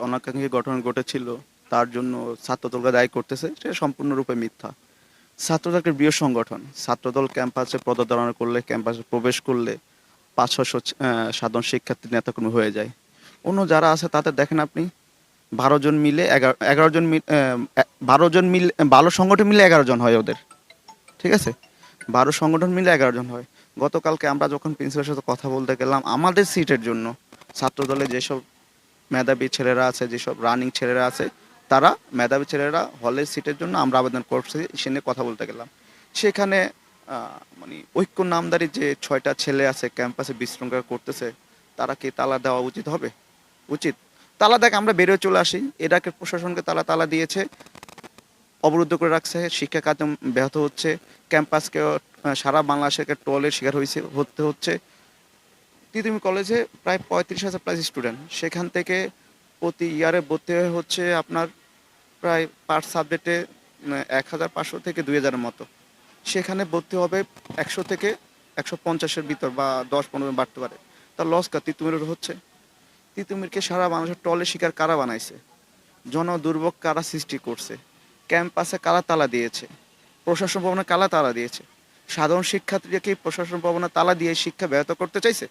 অনাকাঙ্ক্ষী ঘটনা ঘটেছিল তার জন্য ছাত্রদলকে দায়ী করতেছে, সেটা সম্পূর্ণরূপে মিথ্যা। ছাত্রদল একটা বৃহৎ সংগঠন। ছাত্রদল ক্যাম্পাসে পদচারণা করলে, ক্যাম্পাসে প্রবেশ করলে ৫০০ সাধারণ শিক্ষার্থী নেতাকর্মী হয়ে যায়। অন্য যারা আছে তাদের দেখেন আপনি ১২ জন মিলে ১১ জন ১২ জন মিলে ১২ সংগঠন মিলে ১১ জন হয় ওদের। ঠিক আছে? ১২ সংগঠন মিলে ১১ জন হয়। গতকালকে আমরা যখন প্রিন্সিপালের সাথে কথা বলতে গেলাম আমাদের সিটের জন্য, ছাত্রদলে যেসব মেধাবী ছেলেরা আছে, যেসব রানিং ছেলেরা আছে, তারা মেধাবী ছেলেরা হলের সিটের জন্য আমরা আবেদন করছি, সে নিয়ে কথা বলতে গেলাম। সেখানে মানে ঐক্য নামধারী যে ৬টা ছেলে আছে ক্যাম্পাসে বিশৃঙ্খলা করতেছে, তারা কি তালা দেওয়া উচিত হবে? উচিত। তালা দেখ আমরা বেরিয়ে চলে আসি। এটাকে প্রশাসনকে তালা দিয়েছে, অবরুদ্ধ করে রাখছে, শিক্ষা কাজ ব্যাহত হচ্ছে, ক্যাম্পাসকে সারা বাংলাদেশকে ট্রলের শিকার হতে হচ্ছে। তিতুমির কলেজে প্রায় ৩৫,০০০ প্লাস স্টুডেন্ট, সেখান থেকে প্রতি ইয়ারে ভর্তি হচ্ছে আপনার প্রায় পার সাবজেক্টে ১,৫০০ থেকে ২,০০০-এর মতো। সেখানে ভর্তি হবে ১০০ থেকে ১৫০-এর ভিতর বা ১০-১৫ বাড়তে পারে। তার লস কার তিতুমিরের হচ্ছে। তিতুমিরকে সারা বাংলাদেশের টলের শিকার কারা বানাইছে? জনদুর্ভোগ কারা সৃষ্টি করছে? ক্যাম্পাসে কারা তালা দিয়েছে? প্রশাসন ভবনে কারা তালা দিয়েছে? সাধারণ শিক্ষার্থীরা কি প্রশাসন ভবনে তালা দিয়ে শিক্ষা ব্যাহত করতে চাইছে?